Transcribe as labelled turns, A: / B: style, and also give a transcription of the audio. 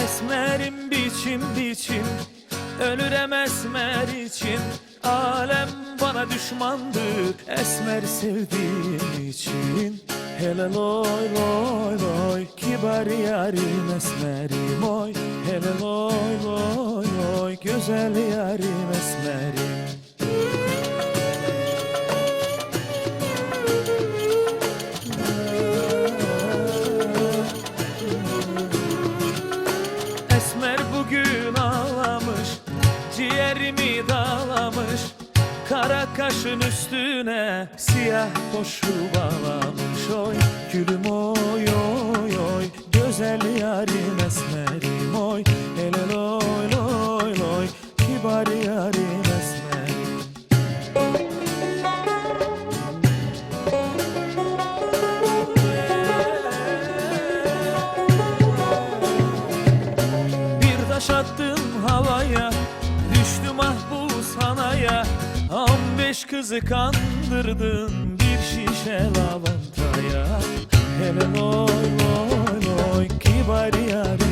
A: Esmerim biçim biçim, ölürem esmer için. Alem bana düşmandır, esmer sevdiğim için. Hele loy loy loy, kibar yarim esmerim oy. Hele loy loy loy, güzel yarim esmerim. Esmer bugün ağlamış, ciğerimi dağlamış. Kara kaşın üstüne siyah poşu bağlamış. Oy gülüm oy oy oy, güzel yarim esmerim oy. Hele loy loy loy, kibar yarim esmerim. Bir taş attım havaya, düştü mahpus hanaya. 15 kızı kandırdın bir şişe lavantaya. Hele loy loy loy, kibar yarim